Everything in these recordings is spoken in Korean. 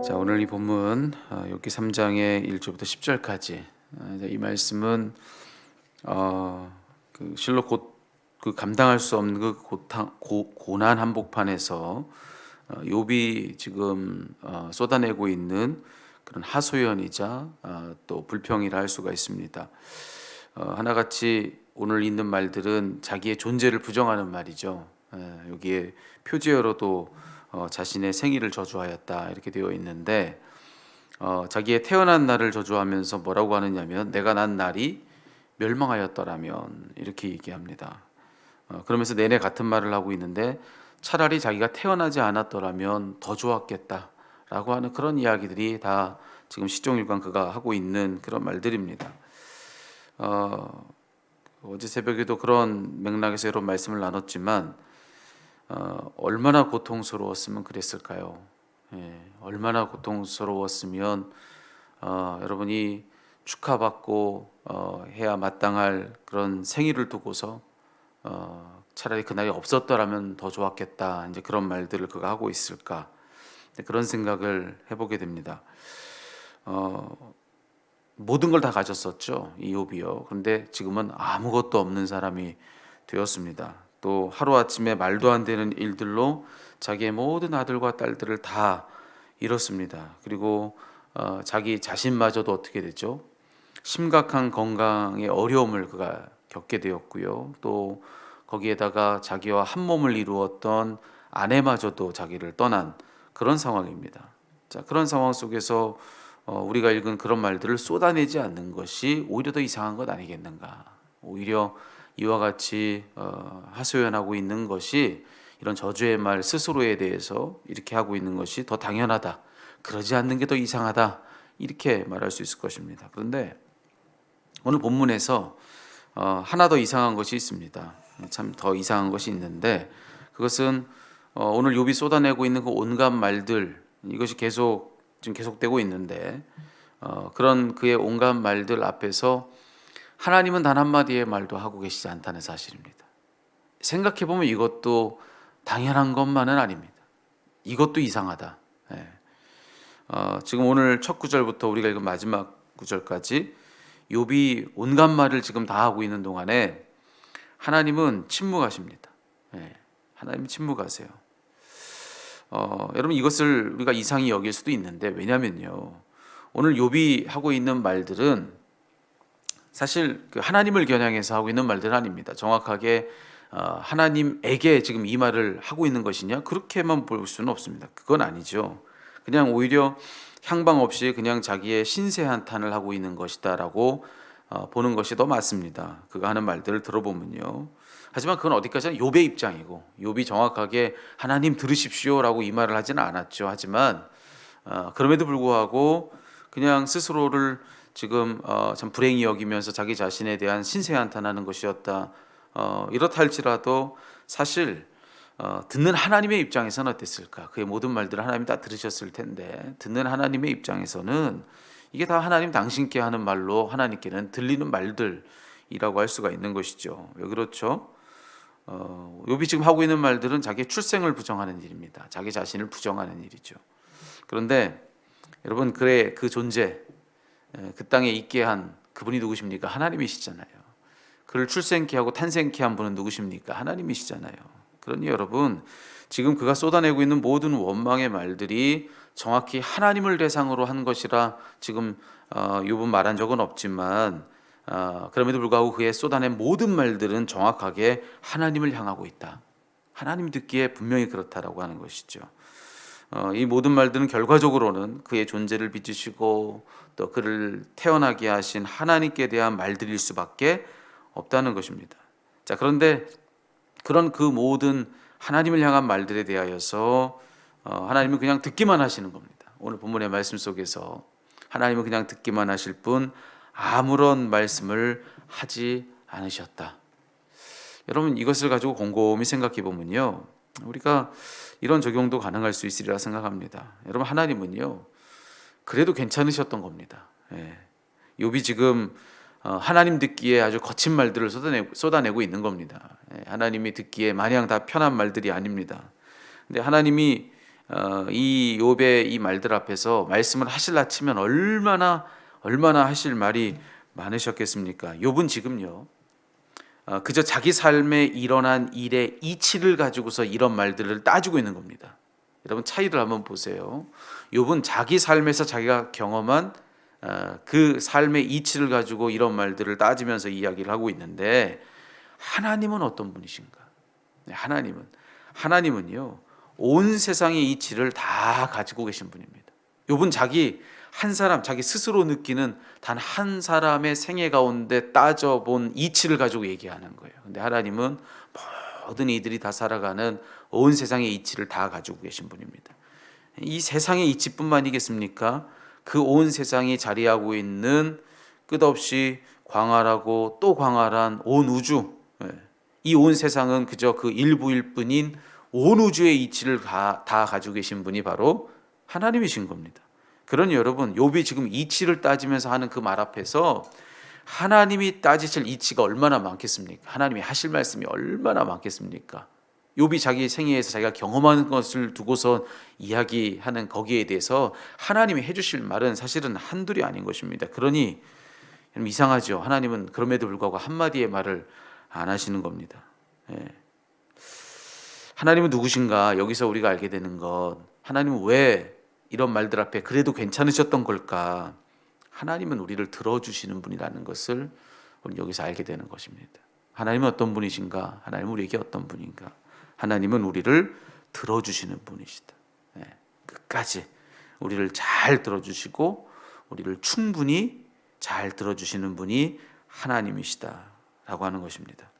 자, 오늘 이 본문 욥기 3장의 1절부터 10절까지 이 말씀은 실로 곧 그 감당할 수 없는 그 고난 한복판에서 욥이 지금 쏟아내고 있는 그런 하소연이자 또 불평이라 할 수가 있습니다. 하나같이 오늘 있는 말들은 자기의 존재를 부정하는 말이죠. 여기에 표지어로도 자신의 생일을 저주하였다 이렇게 되어 있는데, 자기의 태어난 날을 저주하면서 뭐라고 하느냐면 내가 난 날이 멸망하였더라면 이렇게 얘기합니다. 그러면서 내내 같은 말을 하고 있는데 차라리 자기가 태어나지 않았더라면 더 좋았겠다라고 하는 그런 이야기들이 다 지금 시종일관 그가 하고 있는 그런 말들입니다. 어제 새벽에도 그런 맥락에서 이런 말씀을 나눴지만 얼마나 고통스러웠으면 그랬을까요? 얼마나 고통스러웠으면 여러분이 축하받고 해야 마땅할 그런 생일을 두고서 차라리 그날이 없었더라면 더 좋았겠다, 이제 그런 말들을 그가 하고 있을까, 그런 생각을 해보게 됩니다. 모든 걸 다 가졌었죠, 이 욥이요. 그런데 지금은 아무것도 없는 사람이 되었습니다. 또 하루아침에 말도 안 되는 일들로 자기의 모든 아들과 딸들을 다 잃었습니다. 그리고 자기 자신마저도 어떻게 됐죠? 심각한 건강의 어려움을 그가 겪게 되었고요. 또 거기에다가 자기와 한 몸을 이루었던 아내마저도 자기를 떠난 그런 상황입니다. 자, 그런 상황 속에서 우리가 읽은 그런 말들을 쏟아내지 않는 것이 오히려 더 이상한 것 아니겠는가? 오히려 이와 같이 하소연하고 있는 것이, 이런 저주의 말 스스로에 대해서 이렇게 하고 있는 것이 더 당연하다, 그러지 않는 게 더 이상하다, 이렇게 말할 수 있을 것입니다. 그런데 오늘 본문에서 하나 더 이상한 것이 있습니다. 참 더 이상한 것이 있는데, 그것은 오늘 욥이 쏟아내고 있는 그 온갖 말들, 이것이 지금 계속되고 있는데, 그런 그의 온갖 말들 앞에서 하나님은 단 한마디의 말도 하고 계시지 않다는 사실입니다. 생각해보면 이것도 당연한 것만은 아닙니다. 이것도 이상하다. 지금 오늘 첫 구절부터 우리가 읽은 마지막 구절까지 욥이 온갖 말을 지금 다 하고 있는 동안에 하나님은 침묵하십니다. 하나님 침묵하세요. 여러분, 이것을 우리가 이상히 여길 수도 있는데, 왜냐면요, 오늘 욥이 하고 있는 말들은 사실 그 하나님을 겨냥해서 하고 있는 말들은 아닙니다. 정확하게 하나님에게 지금 이 말을 하고 있는 것이냐, 그렇게만 볼 수는 없습니다. 그건 아니죠. 그냥 오히려 향방 없이 그냥 자기의 신세 한탄을 하고 있는 것이다라고 보는 것이 더 맞습니다. 그가 하는 말들을 들어보면요. 하지만 그건 어디까지나 욥의 입장이고, 욥이 정확하게 하나님 들으십시오라고 이 말을 하지는 않았죠. 하지만 그럼에도 불구하고 그냥 스스로를 지금 참 불행히 여기면서 자기 자신에 대한 신세 한탄하는 것이었다. 이렇다 할지라도 사실 듣는 하나님의 입장에서는 어땠을까? 그의 모든 말들을 하나님이 다 들으셨을 텐데, 듣는 하나님의 입장에서는 이게 다 하나님 당신께 하는 말로 하나님께는 들리는 말들이라고 할 수가 있는 것이죠. 왜 그렇죠? 욥이 지금 하고 있는 말들은 자기의 출생을 부정하는 일입니다. 자기 자신을 부정하는 일이죠. 그런데 여러분, 그의 그 존재, 그 땅에 있게 한 그분이 누구십니까? 하나님이시잖아요. 그를 출생케 하고 탄생케 한 분은 누구십니까? 하나님이시잖아요. 그러니 여러분, 지금 그가 쏟아내고 있는 모든 원망의 말들이 정확히 하나님을 대상으로 한 것이라 지금 욥은 말한 적은 없지만, 그럼에도 불구하고 그의 쏟아낸 모든 말들은 정확하게 하나님을 향하고 있다, 하나님 듣기에 분명히 그렇다라고 하는 것이죠. 이 모든 말들은 결과적으로는 그의 존재를 비추시고 또 그를 태어나게 하신 하나님께 대한 말들일 수밖에 없다는 것입니다. 자, 그런데 그런 그 모든 하나님을 향한 말들에 대하여서 하나님은 그냥 듣기만 하시는 겁니다. 오늘 본문의 말씀 속에서 하나님은 그냥 듣기만 하실 뿐 아무런 말씀을 하지 않으셨다. 여러분, 이것을 가지고 곰곰이 생각해 보면요, 우리가 이런 적용도 가능할 수 있으리라 생각합니다. 여러분, 하나님은요 그래도 괜찮으셨던 겁니다. 욥이 지금 하나님 듣기에 아주 거친 말들을 쏟아내고 있는 겁니다. 하나님이 듣기에 마냥 다 편한 말들이 아닙니다. 근데 하나님이 이 욥의 이 말들 앞에서 말씀을 하실라 치면 얼마나 하실 말이 많으셨겠습니까? 욥은 지금요, 그저 자기 삶에 일어난 일의 이치를 가지고서 이런 말들을 따지고 있는 겁니다. 여러분 차이를 한번 보세요. 욥은 자기 삶에서 자기가 경험한 그 삶의 이치를 가지고 이런 말들을 따지면서 이야기를 하고 있는데, 하나님은 어떤 분이신가? 네, 하나님은요, 온 세상의 이치를 다 가지고 계신 분입니다. 욥은 자기 스스로 느끼는 단 한 사람의 생애 가운데 따져본 이치를 가지고 얘기하는 거예요. 근데 하나님은 모든 이들이 다 살아가는 온 세상의 이치를 다 가지고 계신 분입니다. 이 세상의 이치뿐만이겠습니까? 그 온 세상이 자리하고 있는 끝없이 광활하고 또 광활한 온 우주, 이 온 세상은 그저 그 일부일 뿐인 온 우주의 이치를 다 가지고 계신 분이 바로 하나님이신 겁니다. 그러니 여러분, 욥이 지금 이치를 따지면서 하는 그 말 앞에서 하나님이 따지실 이치가 얼마나 많겠습니까? 하나님이 하실 말씀이 얼마나 많겠습니까? 욥이 자기 생애에서 자기가 경험하는 것을 두고서 이야기하는 거기에 대해서 하나님이 해주실 말은 사실은 한둘이 아닌 것입니다. 그러니 이상하죠. 하나님은 그럼에도 불구하고 한마디의 말을 안 하시는 겁니다. 하나님은 누구신가? 여기서 우리가 알게 되는 것, 하나님은 왜 이런 말들 앞에 그래도 괜찮으셨던 걸까? 하나님은 우리를 들어주시는 분이라는 것을 우리 여기서 알게 되는 것입니다. 하나님은 어떤 분이신가? 하나님은 우리에게 어떤 분인가? 하나님은 우리를 들어주시는 분이시다. 끝까지 우리를 잘 들어주시고 우리를 충분히 잘 들어주시는 분이 하나님이시다라고 하는 것입니다.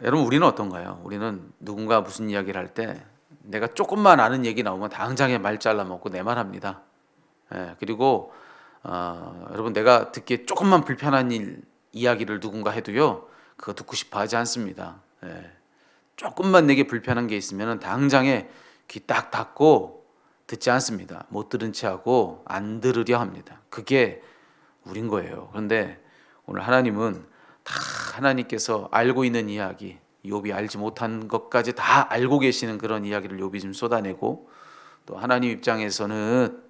여러분, 우리는 어떤가요? 우리는 누군가 무슨 이야기를 할 때 내가 조금만 아는 얘기 나오면 당장에 말 잘라먹고 내 말합니다. 그리고 여러분, 내가 듣기에 조금만 불편한 이야기를 누군가 해도요, 그거 듣고 싶어 하지 않습니다. 조금만 내게 불편한 게 있으면 당장에 귀 딱 닫고 듣지 않습니다. 못 들은 채 하고 안 들으려 합니다. 그게 우린 거예요. 그런데 오늘 하나님은 다 하나님께서 알고 있는 이야기, 욥이 알지 못한 것까지 다 알고 계시는 그런 이야기를 욥이 좀 쏟아내고, 또 하나님 입장에서는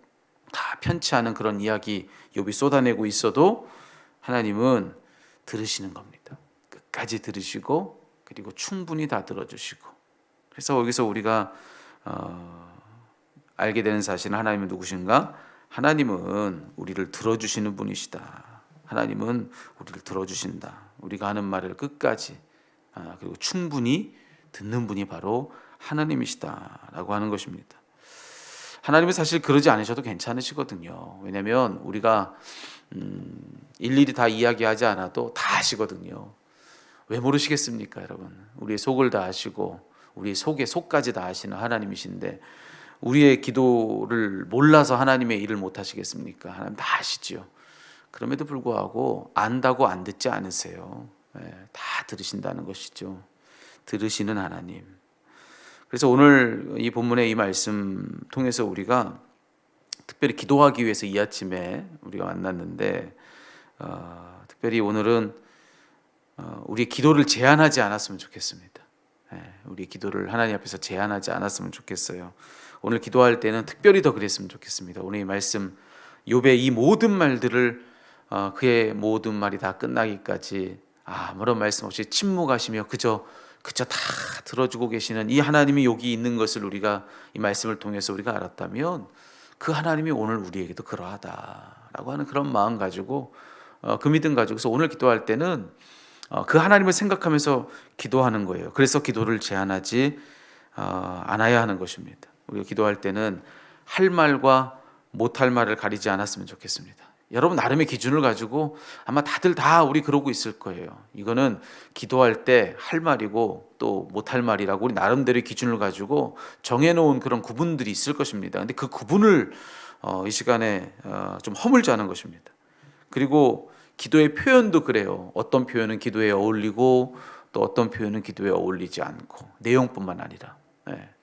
다 편치 않은 그런 이야기 욥이 쏟아내고 있어도 하나님은 들으시는 겁니다. 끝까지 들으시고 그리고 충분히 다 들어주시고. 그래서 여기서 우리가 알게 되는 사실은 하나님은 누구신가? 하나님은 우리를 들어주시는 분이시다. 하나님은 우리를 들어주신다. 우리가 하는 말을 끝까지 그리고 충분히 듣는 분이 바로 하나님이시다라고 하는 것입니다. 하나님은 사실 그러지 않으셔도 괜찮으시거든요. 왜냐하면 우리가 일일이 다 이야기하지 않아도 다 아시거든요. 왜 모르시겠습니까, 여러분? 우리의 속을 다 아시고 우리 속의 속까지 다 아시는 하나님이신데 우리의 기도를 몰라서 하나님의 일을 못 하시겠습니까? 하나님 다 아시지요. 그럼에도 불구하고 안다고 안 듣지 않으세요. 다 들으신다는 것이죠. 들으시는 하나님. 그래서 오늘 이 본문의 이 말씀 통해서 우리가 특별히 기도하기 위해서 이 아침에 우리가 만났는데, 특별히 오늘은 우리 기도를 제한하지 않았으면 좋겠습니다. 우리 기도를 하나님 앞에서 제한하지 않았으면 좋겠어요. 오늘 기도할 때는 특별히 더 그랬으면 좋겠습니다. 오늘 이 말씀 욥의 이 모든 말들을 그의 모든 말이 다 끝나기까지 아무런 말씀 없이 침묵하시며 그저 다 들어주고 계시는 이 하나님이 여기 있는 것을 우리가 이 말씀을 통해서 우리가 알았다면 그 하나님이 오늘 우리에게도 그러하다라고 하는 그런 마음 가지고 그 믿음 가지고서 오늘 기도할 때는 그 하나님을 생각하면서 기도하는 거예요. 그래서 기도를 제한하지 않아야 하는 것입니다. 우리가 기도할 때는 할 말과 못할 말을 가리지 않았으면 좋겠습니다. 여러분 나름의 기준을 가지고 아마 다들 다 우리 그러고 있을 거예요. 이거는 기도할 때 할 말이고 또 못할 말이라고 우리 나름대로의 기준을 가지고 정해놓은 그런 구분들이 있을 것입니다. 근데 그 구분을 이 시간에 좀 허물자는 것입니다. 그리고 기도의 표현도 그래요. 어떤 표현은 기도에 어울리고 또 어떤 표현은 기도에 어울리지 않고, 내용뿐만 아니라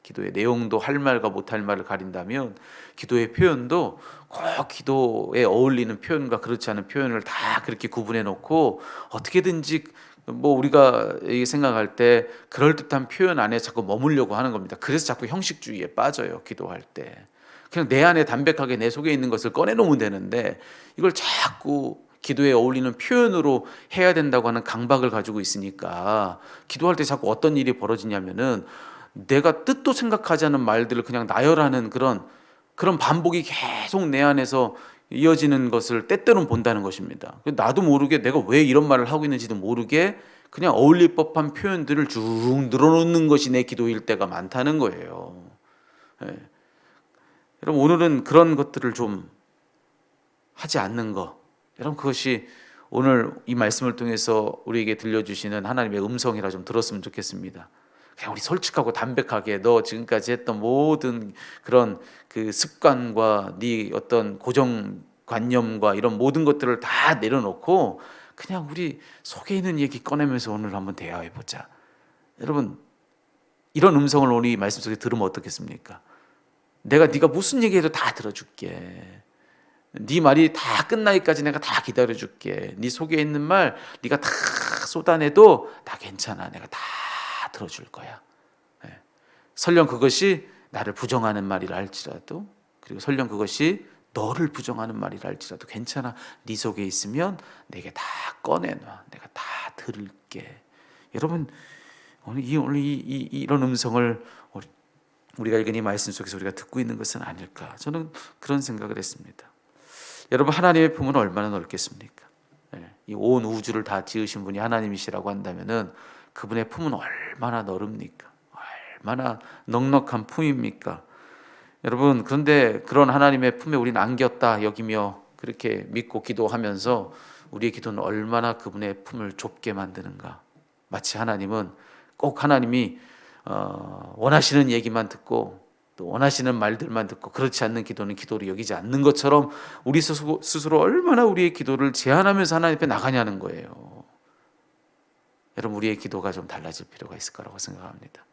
기도의 내용도 할 말과 못할 말을 가린다면 기도의 표현도 꼭 기도에 어울리는 표현과 그렇지 않은 표현을 다 그렇게 구분해 놓고 어떻게든지 뭐 우리가 이 생각할 때 그럴듯한 표현 안에 자꾸 머물려고 하는 겁니다. 그래서 자꾸 형식주의에 빠져요, 기도할 때. 그냥 내 안에 담백하게 내 속에 있는 것을 꺼내놓으면 되는데 이걸 자꾸 기도에 어울리는 표현으로 해야 된다고 하는 강박을 가지고 있으니까 기도할 때 자꾸 어떤 일이 벌어지냐면은 내가 뜻도 생각하지 않은 말들을 그냥 나열하는 그런 반복이 계속 내 안에서 이어지는 것을 때때로는 본다는 것입니다. 나도 모르게 내가 왜 이런 말을 하고 있는지도 모르게 그냥 어울릴 법한 표현들을 쭉 늘어놓는 것이 내 기도일 때가 많다는 거예요. 예. 여러분 오늘은 그런 것들을 좀 하지 않는 거, 여러분 그것이 오늘 이 말씀을 통해서 우리에게 들려주시는 하나님의 음성이라 좀 들었으면 좋겠습니다. 그냥 우리 솔직하고 담백하게 너 지금까지 했던 모든 그런 그 습관과 네 어떤 고정관념과 이런 모든 것들을 다 내려놓고 그냥 우리 속에 있는 얘기 꺼내면서 오늘 한번 대화해 보자. 여러분 이런 음성을 오늘 이 말씀 속에 들으면 어떻겠습니까? 내가 네가 무슨 얘기해도 다 들어줄게. 네 말이 다 끝나기까지 내가 다 기다려줄게. 네 속에 있는 말 네가 다 쏟아내도 다 괜찮아. 내가 다 들어줄 거야. 예. 설령 그것이 나를 부정하는 말이라 할지라도, 그리고 설령 그것이 너를 부정하는 말이라 할지라도 괜찮아. 네 속에 있으면 내게 다 꺼내놔. 내가 다 들을게. 여러분 오늘 이런 음성을 우리가 읽은 이 말씀 속에서 우리가 듣고 있는 것은 아닐까, 저는 그런 생각을 했습니다. 여러분 하나님의 품은 얼마나 넓겠습니까? 이 온 우주를 다 지으신 분이 하나님이시라고 한다면은 그분의 품은 얼마나 넓습니까? 얼마나 넉넉한 품입니까? 여러분 그런데 그런 하나님의 품에 우리는 안겼다 여기며 그렇게 믿고 기도하면서 우리의 기도는 얼마나 그분의 품을 좁게 만드는가. 마치 하나님은 꼭 하나님이 원하시는 얘기만 듣고 또 원하시는 말들만 듣고 그렇지 않는 기도는 기도로 여기지 않는 것처럼 우리 스스로 얼마나 우리의 기도를 제한하면서 하나님 앞에 나가냐는 거예요. 여러분 우리의 기도가 좀 달라질 필요가 있을 거라고 생각합니다.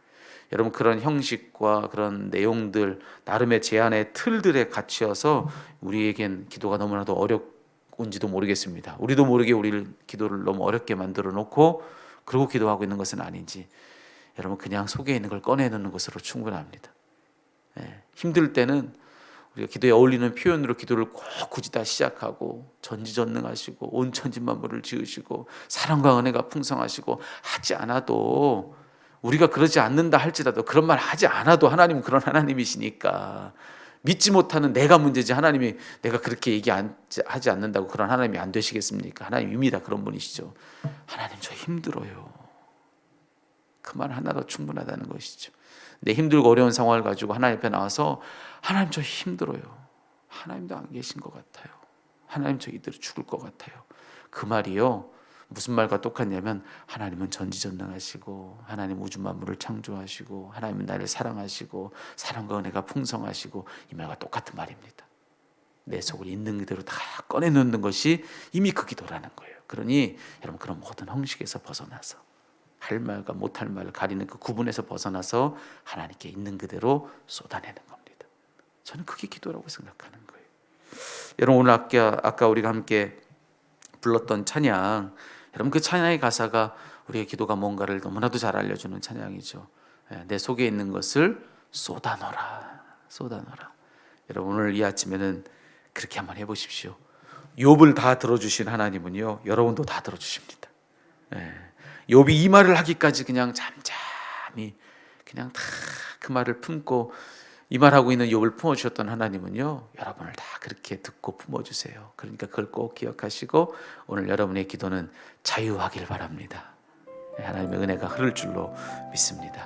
여러분 그런 형식과 그런 내용들 나름의 제한의 틀들에 갇혀서 우리에겐 기도가 너무나도 어려운지도 모르겠습니다. 우리도 모르게 우리를 기도를 너무 어렵게 만들어 놓고 그러고 기도하고 있는 것은 아닌지, 여러분 그냥 속에 있는 걸 꺼내놓는 것으로 충분합니다. 힘들 때는 우리가 기도에 어울리는 표현으로 기도를 꼭 굳이 다 시작하고 전지전능하시고 온 천지 만물을 지으시고 사랑과 은혜가 풍성하시고 하지 않아도, 우리가 그러지 않는다 할지라도 그런 말 하지 않아도 하나님은 그런 하나님이시니까, 믿지 못하는 내가 문제지 하나님이 내가 그렇게 얘기하지 않는다고 그런 하나님이 안 되시겠습니까? 하나님 이미 다 그런 분이시죠. 하나님 저 힘들어요. 그 말 하나로 충분하다는 것이죠. 내 힘들고 어려운 상황을 가지고 하나님 앞에 나와서 하나님 저 힘들어요. 하나님도 안 계신 것 같아요. 하나님 저 이대로 죽을 것 같아요. 그 말이요 무슨 말과 똑같냐면 하나님은 전지전능하시고 하나님 우주 만물을 창조하시고 하나님은 나를 사랑하시고 사랑과 은혜가 풍성하시고 이 말과 똑같은 말입니다. 내 속을 있는 그대로 다 꺼내놓는 것이 이미 그 기도라는 거예요. 그러니 여러분 그런 모든 형식에서 벗어나서 할 말과 못할 말을 가리는 그 구분에서 벗어나서 하나님께 있는 그대로 쏟아내는 겁니다. 저는 그게 기도라고 생각하는 거예요. 여러분 오늘 아까 우리가 함께 불렀던 찬양, 여러분 그 찬양의 가사가 우리의 기도가 뭔가를 너무나도 잘 알려주는 찬양이죠. 내 속에 있는 것을 쏟아놓으라. 여러분 오늘 이 아침에는 그렇게 한번 해보십시오. 욥을 다 들어주신 하나님은요 여러분도 다 들어주십니다. 욥이 이 말을 하기까지 그냥 잠잠히 그냥 다 그 말을 품고 이 말하고 있는 욥을 품어주셨던 하나님은요 여러분을 다 그렇게 듣고 품어주세요. 그러니까 그걸 꼭 기억하시고 오늘 여러분의 기도는 자유하길 바랍니다. 하나님의 은혜가 흐를 줄로 믿습니다.